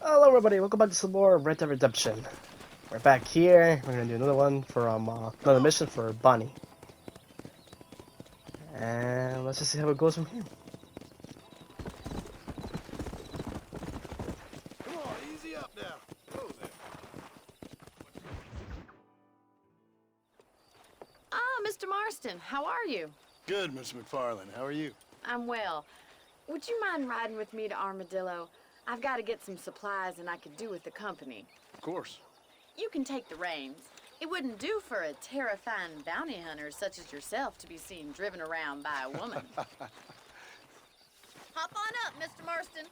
Hello everybody, welcome back to some more Red Dead Redemption. We're back here, we're gonna do another one for another mission for Bonnie. And let's just see how it goes from here. Come on, easy up now. Whoa there. Ah, Mr. Marston, how are you? Good, Miss McFarland. How are you? I'm well. Would you mind riding with me to Armadillo? I've got to get some supplies and I could do with the company. Of course. You can take the reins. It wouldn't do for a terrifying bounty hunter such as yourself to be seen driven around by a woman. Hop on up, Mr. Marston.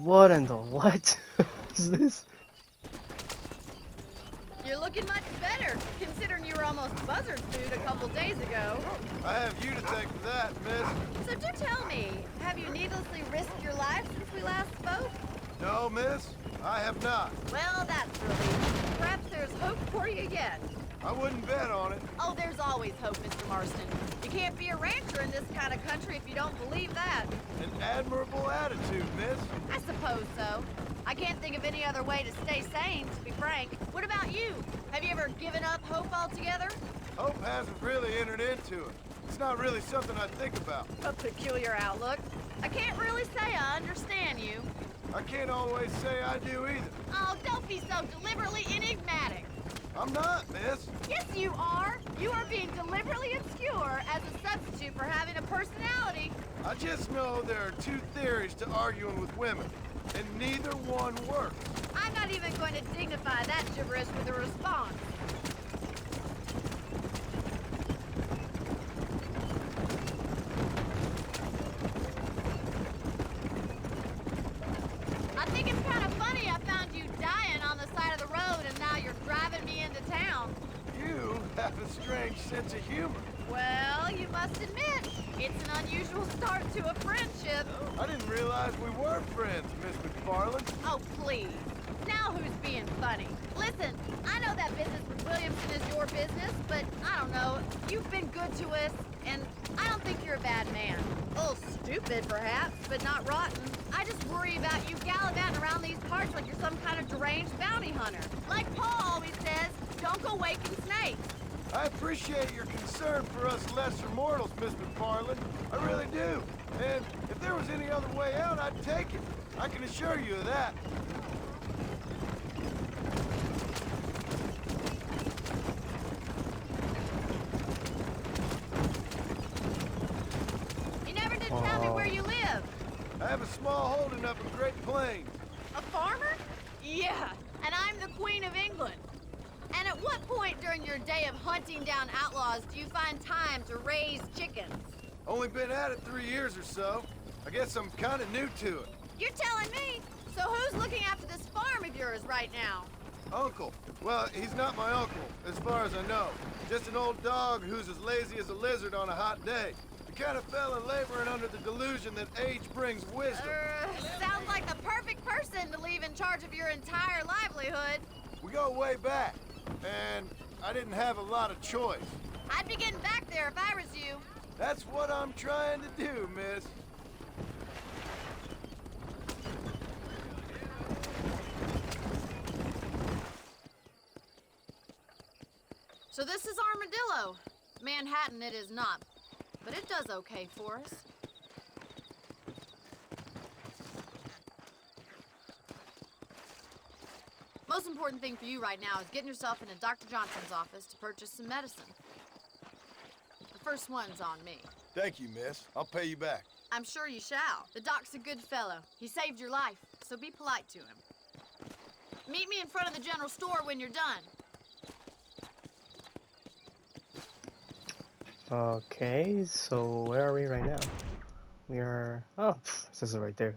What in the what is this? You're looking much better, considering you were almost buzzard food a couple days ago. I have you to thank for that, miss. So do tell me, have you needlessly risked your life since we last spoke? No, miss. I have not. Well, that's relief. Perhaps there's hope for you yet. I wouldn't bet on it. Oh, there's always hope, Mr. Marston. You can't be a rancher in this kind of country if you don't believe that. An admirable attitude, miss. I suppose so. I can't think of any other way to stay sane, to be frank. What about you? Have you ever given up hope altogether? Hope hasn't really entered into it. It's not really something I think about. A peculiar outlook. I can't really say I understand you. I can't always say I do either. Oh, don't be so deliberately enigmatic. I'm not, miss. Yes, you are. You are being deliberately obscure as a substitute for having a personality. I just know there are two theories to arguing with women, and neither one works. I'm not even going to dignify that gibberish with a response. I think it's kind of funny I found you dying on the side of the road and now you're driving me into town. You have a strange sense of humor. Well, you must admit, it's an unusual start to a friendship. I didn't realize we were friends, Miss McFarland. Oh, please. Now who's being funny? Listen, I know that business with Williamson is your business, but I don't know. You've been good to us, and I don't think you're a bad man. A little stupid, perhaps, but not rotten. I just worry about you gallivanting around these parts like you're some kind of deranged bounty hunter. Like Paul always says, don't go waking snakes. I appreciate your concern for us lesser mortals, Miss McFarland. I really do. And if there was any other way out, I'd take it. I can assure you of that. You never did tell me where you live. I have a small holding up in Great Plains. A farmer? Yeah, and I'm the Queen of England. And at what point during your day of hunting down outlaws do you find time to raise chickens? Only been at it 3 years or so. I guess I'm kind of new to it. You're telling me? So who's looking after this farm of yours right now? Uncle. Well, he's not my uncle, as far as I know. Just an old dog who's as lazy as a lizard on a hot day. The kind of fella laboring under the delusion that age brings wisdom. Sounds like the perfect person to leave in charge of your entire livelihood. We go way back, and I didn't have a lot of choice. I'd be getting back there if I was you. That's what I'm trying to do, miss. So this is Armadillo. Manhattan it is not, but it does okay for us. Most important thing for you right now is getting yourself into Dr. Johnson's office to purchase some medicine. The first one's on me. Thank you, miss. I'll pay you back. I'm sure you shall. The doc's a good fellow. He saved your life, so be polite to him. Meet me in front of the general store when you're done. Okay, so where are we right now? We are... Oh, it says it right there.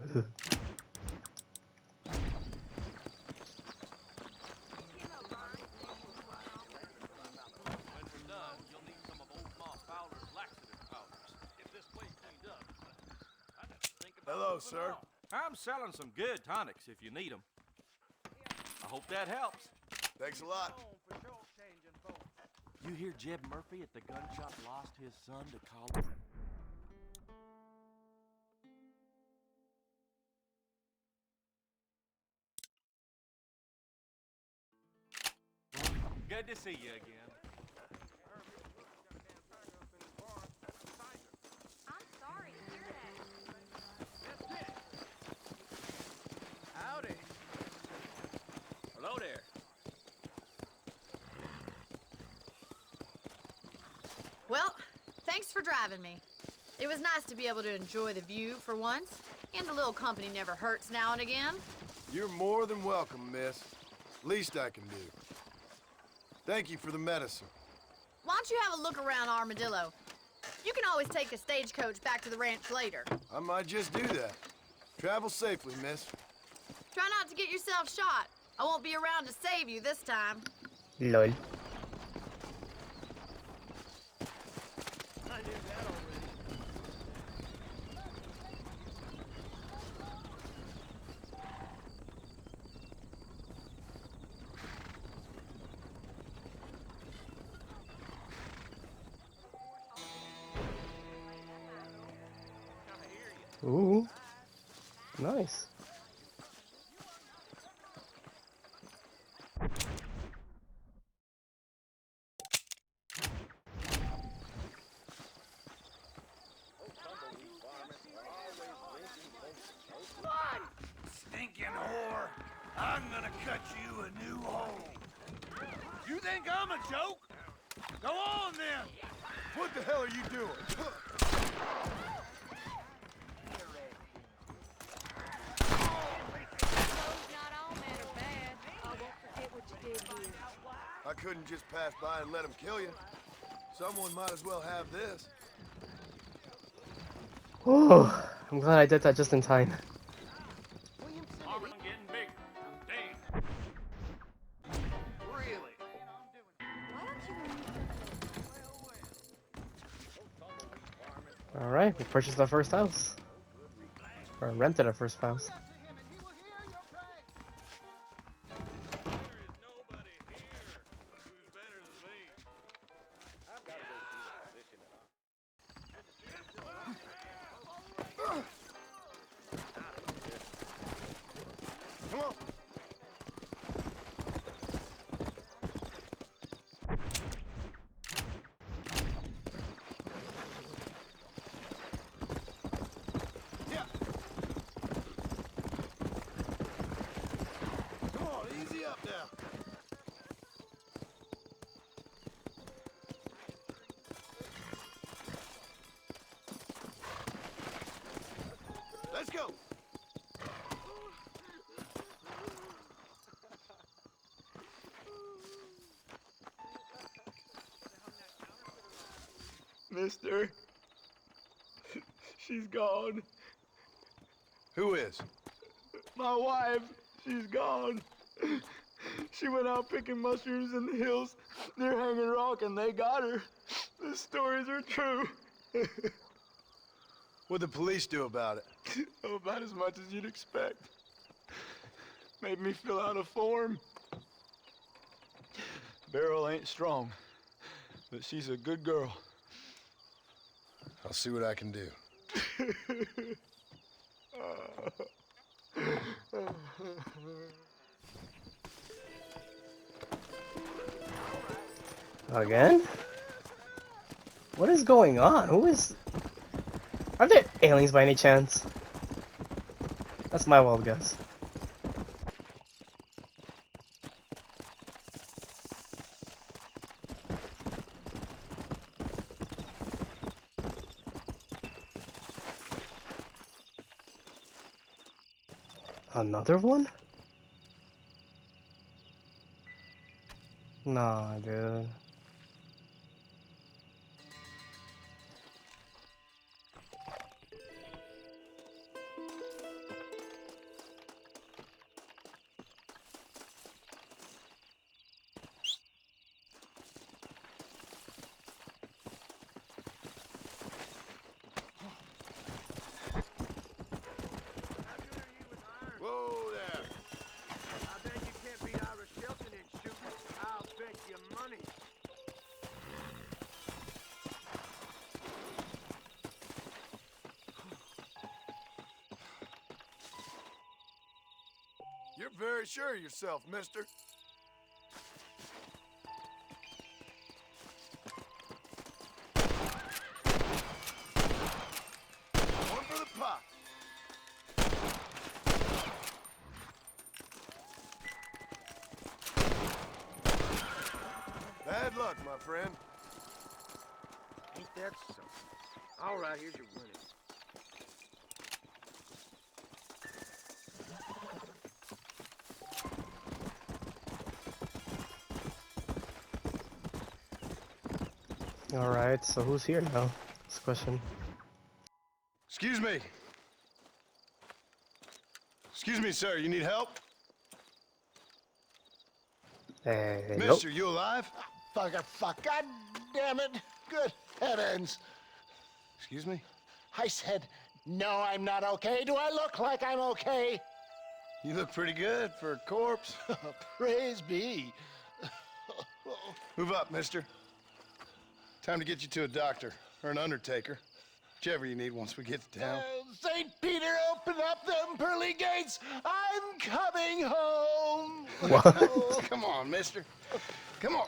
Hello, sir. I'm selling some good tonics if you need them. I hope that helps. Thanks a lot. You hear Jeb Murphy at the gun shop lost his son to cholera? Good to see you again. I'm sorry to hear that. Howdy. Hello there. Well, thanks for driving me. It was nice to be able to enjoy the view for once, and a little company never hurts now and again. You're more than welcome, miss. Least I can do. Thank you for the medicine. Why don't you have a look around Armadillo? You can always take a stagecoach back to the ranch later. I might just do that. Travel safely, miss. Try not to get yourself shot. I won't be around to save you this time. Lol. I knew that already. Ooh. Nice. Stinking whore! I'm gonna cut you a new hole. You think I'm a joke? Go on then! What the hell are you doing? I couldn't just pass by and let him kill you. Someone might as well have this. Ooh. I'm glad I did that just in time. I'm getting bigger. Damn. Really? Alright, we purchased our first house. Or rented our first house. Come on. Yeah. Come on, easy up now. Let's go. Mister, she's gone. Who is? My wife, she's gone. She went out picking mushrooms in the hills near Hanging Rock and they got her. The stories are true. What'd the police do about it? Oh, about as much as you'd expect. Made me fill out a form. Beryl ain't strong, but she's a good girl. I'll see what I can do. Again? What is going on? Who is... Are there aliens by any chance? That's my wild guess. Another one? Nah, dude. Whoa there. I bet you can't beat Irish Shelton in shooting. I'll bet you money. You're very sure of yourself, mister. pop. Bad luck, my friend. Ain't that so? All right, here's your winning. Alright, so who's here now? This question. Excuse me. Excuse me, sir. You need help? Nope. Mister, you alive? Fuck, God damn it. Good heavens. Excuse me? I said, no, I'm not okay. Do I look like I'm okay? You look pretty good for a corpse. Praise be. Move up, mister. Time to get you to a doctor or an undertaker. Whichever you need once we get to town. St. Peter, open up them pearly gates. I'm coming home. What? Come on, mister. Come on.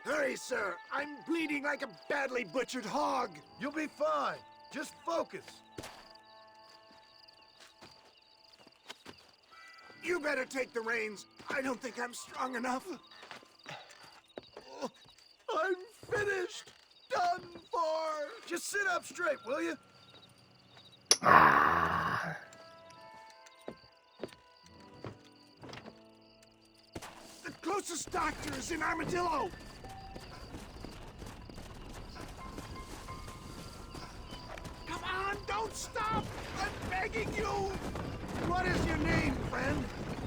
Hurry, sir. I'm bleeding like a badly butchered hog. You'll be fine. Just focus. You better take the reins. I don't think I'm strong enough. I'm finished. Done for. Just sit up straight, will you? Ah. The closest doctor is in Armadillo. Come on, don't stop. I'm begging you. What is your name, friend?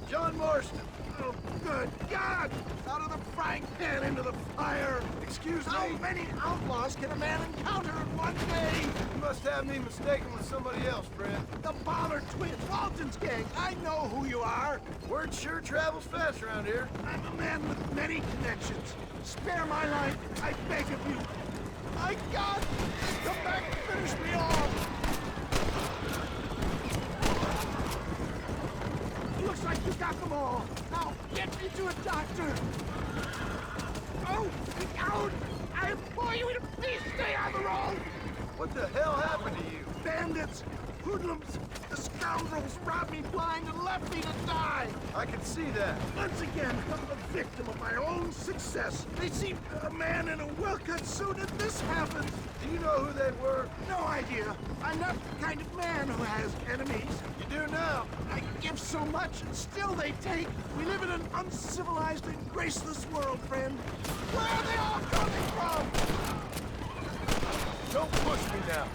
John Marston. Oh, good God! Out of the frying pan into the fire! Excuse How me. many outlaws can a man encounter in one day? You must have me mistaken with somebody else, friend. The Pollard twins, Walton's gang. I know who you are. Word sure travels fast around here. I'm a man with many connections. Spare my life, I beg of you. My God! Come back and finish me off! Looks like you got them all. Now, get me to a doctor. Oh, out! I implore you to please stay on the road! What the hell happened to you? Bandits! Hoodlums! The scoundrels robbed me blind and left me to die! I can see that. Once again, I'm the victim of my own success. They see a man in a well-cut suit and this happens. Do you know who they were? No idea. I'm not the kind of man who has enemies. You do now. I give so much and still they take. We live in an uncivilized and graceless world, friend. Where are they all coming from? Don't push me now.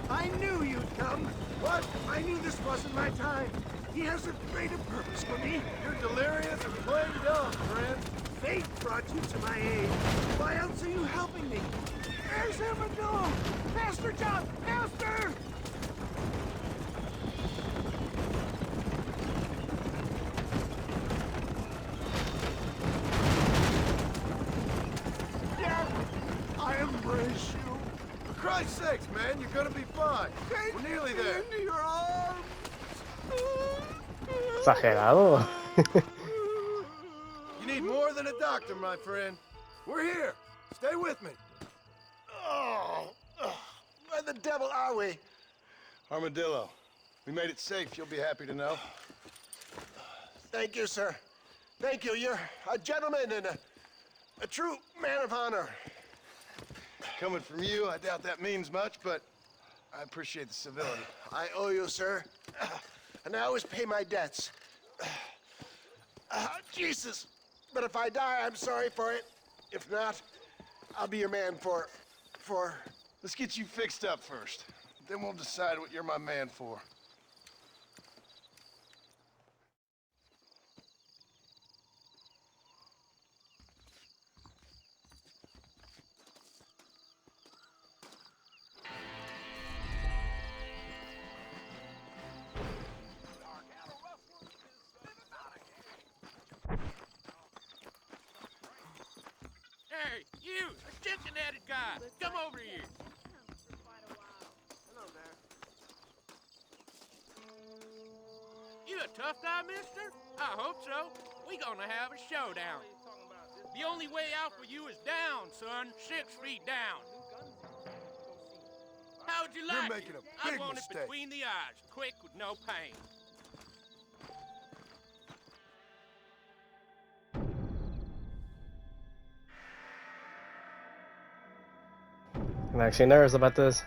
I knew you'd come. What? I knew this wasn't my time. He has a greater purpose for me. You're delirious and plain dumb, friend. Fate brought you to my aid. Why else are you helping me? There's Armadillo! Master John! Master! Death, I embrace you. For Christ's sakes, man, you're gonna be fine. Take We're nearly me there. into your arms. Exagerado. You need more than a doctor, my friend. We're here. Stay with me. Where the devil are we? Armadillo. We made it safe, you'll be happy to know. Thank you, sir. Thank you. You're a gentleman and a true man of honor. Coming from you, I doubt that means much, but I appreciate the civility. I owe you, sir. And I always pay my debts. Jesus. But if I die, I'm sorry for it. If not, I'll be your man for... Let's get you fixed up first. Then we'll decide what you're my man for. Hey, you! A chicken-headed guy! Come over here! Hello there. You a tough guy, mister? I hope so. We gonna have a showdown. The only way out for you is down, son. 6 feet down. How'd you like You're making it? a I big want mistake. it between the eyes, quick with no pain. I'm actually nervous about this.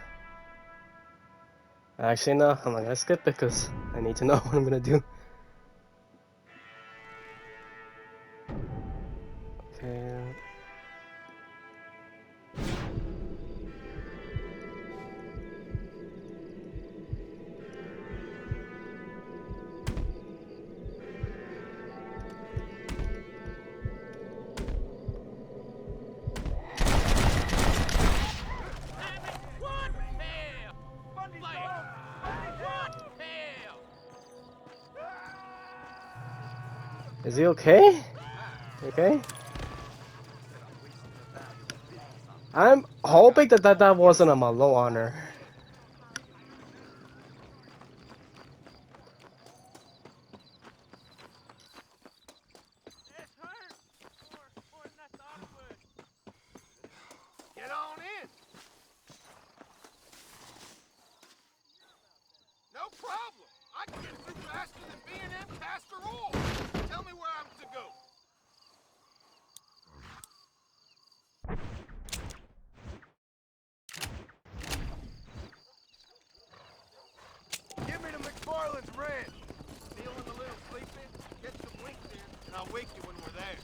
Actually, no, I'm not gonna skip it because I need to know what I'm gonna do. Okay. What hell? What hell? Is he okay? Okay. I'm hoping that wasn't a Malo honor. It's hurt. More than I thought it would. Get on in. No problem. I can get through faster than B&M Castor Oil. Tell me where I'm to go. Give me the McFarland's ranch. Feeling a little sleepy? Get some winks in, and I'll wake you when we're there.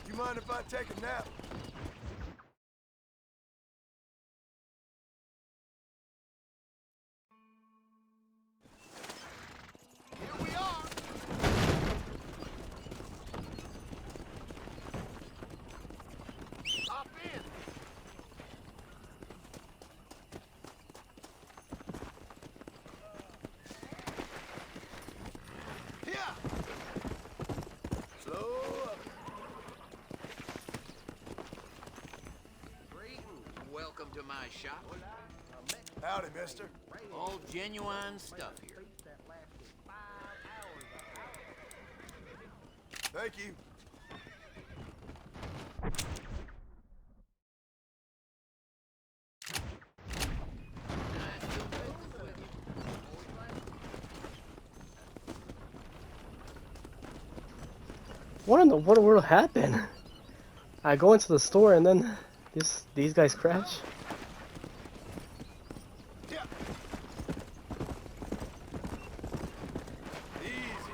You mind if I take a nap? Here we are. Hop in. Yeah. Slow up. Welcome to my shop. Howdy, mister. All genuine stuff here. Thank you. What in the world happened? I go into the store and then these guys crash. Yeah. Easy.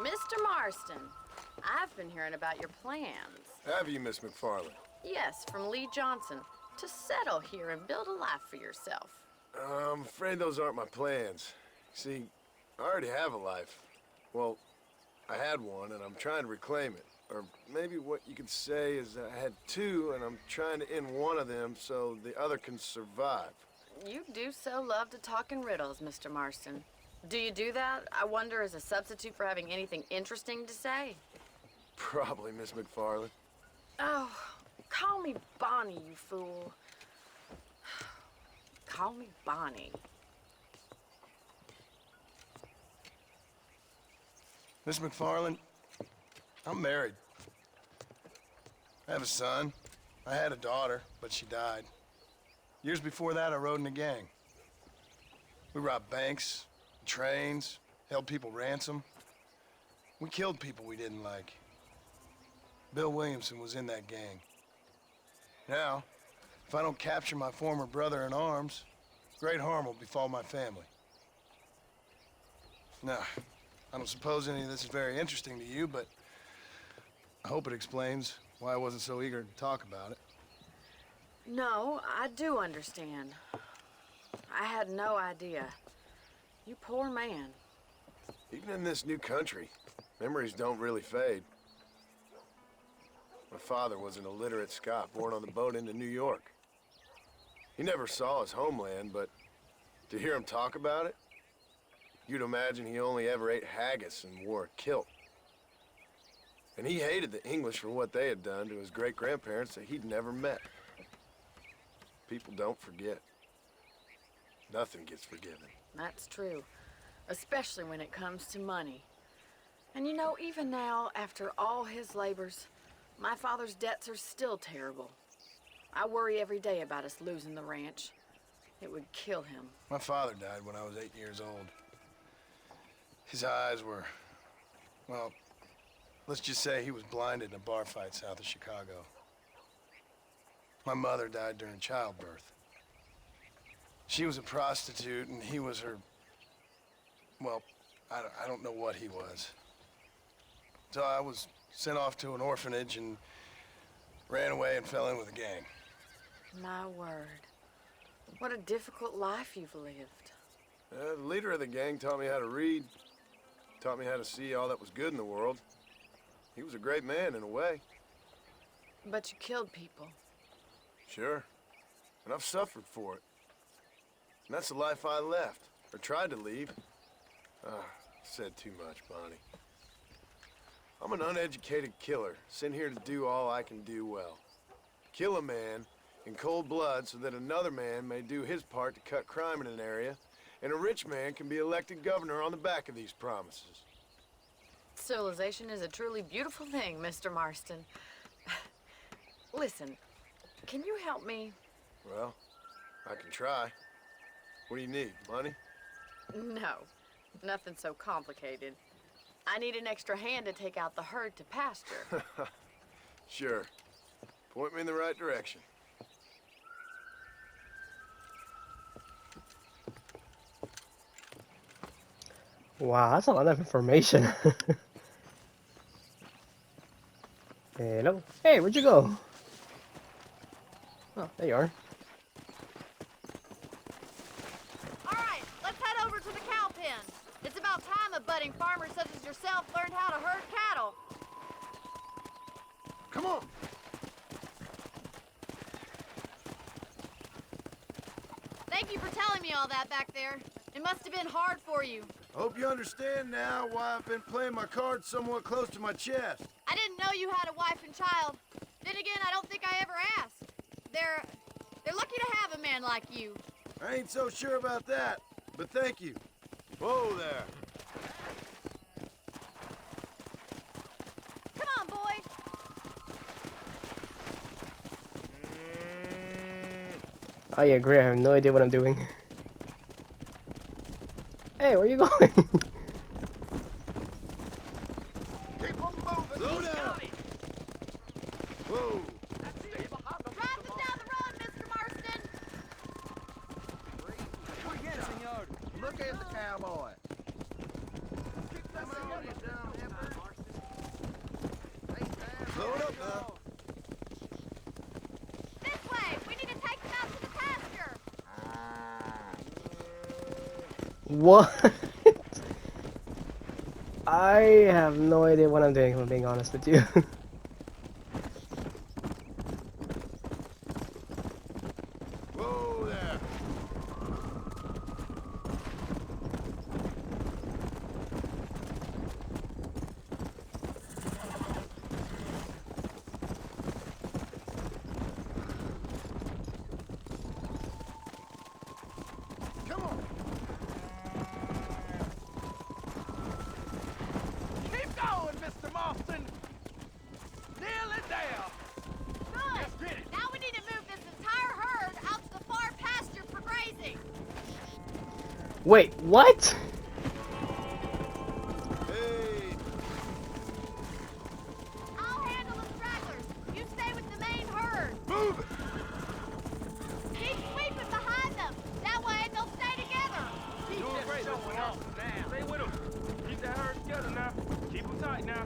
Mr. Marston, I've been hearing about your plans. Have you, Miss McFarland? Yes, from Lee Johnson. To settle here and build a life for yourself. I'm afraid those aren't my plans. See, I already have a life. Well, I had one, and I'm trying to reclaim it. Or maybe what you could say is that I had two, and I'm trying to end one of them so the other can survive. You do so love to talk in riddles, Mr. Marston. Do you do that, I wonder, as a substitute for having anything interesting to say? Probably, Miss McFarland. Oh, call me Bonnie, you fool. Call me Bonnie. Miss McFarland, I'm married. I have a son. I had a daughter, but she died. Years before that, I rode in a gang. We robbed banks, trains, held people ransom. We killed people we didn't like. Bill Williamson was in that gang. Now, if I don't capture my former brother in arms, great harm will befall my family. Now, I don't suppose any of this is very interesting to you, but I hope it explains why I wasn't so eager to talk about it. No, I do understand. I had no idea. You poor man. Even in this new country, memories don't really fade. My father was an illiterate Scot born on the boat into New York. He never saw his homeland, but to hear him talk about it, you'd imagine he only ever ate haggis and wore a kilt. And he hated the English for what they had done to his great-grandparents that he'd never met. People don't forget. nothing gets forgiven. That's true, especially when it comes to money. And you know, even now, after all his labors, my father's debts are still terrible. I worry every day about us losing the ranch. It would kill him. My father died when I was 8 years old. His eyes were, well, let's just say he was blinded in a bar fight south of Chicago. My mother died during childbirth. She was a prostitute and he was her, well, I don't know what he was. So I was sent off to an orphanage and ran away and fell in with a gang. My word. What a difficult life you've lived. The leader of the gang taught me how to read, taught me how to see all that was good in the world. He was a great man in a way. But you killed people. Sure. And I've suffered for it. And that's the life I left, or tried to leave. Said too much, Bonnie. I'm an uneducated killer, sent here to do all I can do well. Kill a man in cold blood so that another man may do his part to cut crime in an area, and a rich man can be elected governor on the back of these promises. Civilization is a truly beautiful thing, Mr. Marston. Listen, can you help me? Well, I can try. What do you need, money? No, nothing so complicated. I need an extra hand to take out the herd to pasture. Sure. Point me in the right direction. Wow, that's a lot of information. Hello. Hey, where'd you go? Oh, there you are. All right, let's head over to the cow pen. It's about time a budding farmer such as yourself learned how to herd cattle. Come on. Thank you for telling me all that back there. It must have been hard for you. Hope you understand now why I've been playing my cards somewhat close to my chest. I didn't know you had a wife and child. Then again, I don't think I ever asked. They're lucky to have a man like you. I ain't so sure about that, but thank you. Whoa there. Come on, boy. I agree, I have no idea what I'm doing. Hey, where are you going? Keep on moving. Slow down. Whoa. Drive them down the road, Mr. Marston. Muy bien, senor. Look at the cowboy. Come on, you dumb heifer. Slow it up now. This way. We need to take them out to the pasture. What? I have no idea what I'm doing, if I'm being honest with you. Whoa there. Come on. Keep going, Mr. Marston. Nearly there. Good. Now we need to move this entire herd out to the far pasture for grazing. Wait, what? Hey. I'll handle the stragglers. You stay with the main herd. Move it. Keep sweeping behind them. That way they'll stay together. Doing great, someone else. Stay with them. Keep that herd together now. Keep them tight now.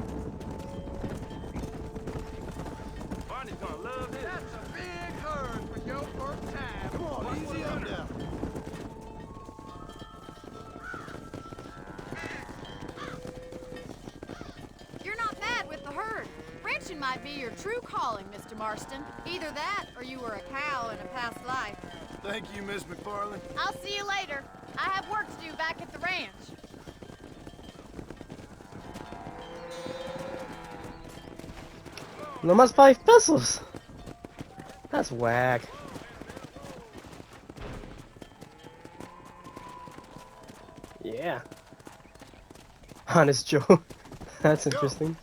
Bonnie's gonna love this. That's a big herd for your first time. Come on, easy up now. You're not mad with the herd. Ranching might be your true calling, Mr. Marston. Either that or you were a cow in a past life. Thank you, Miss McFarland. I'll see you later. I have work to do back at the ranch. No más 5 pesos. That's whack. Yeah. Honest Joe. That's interesting.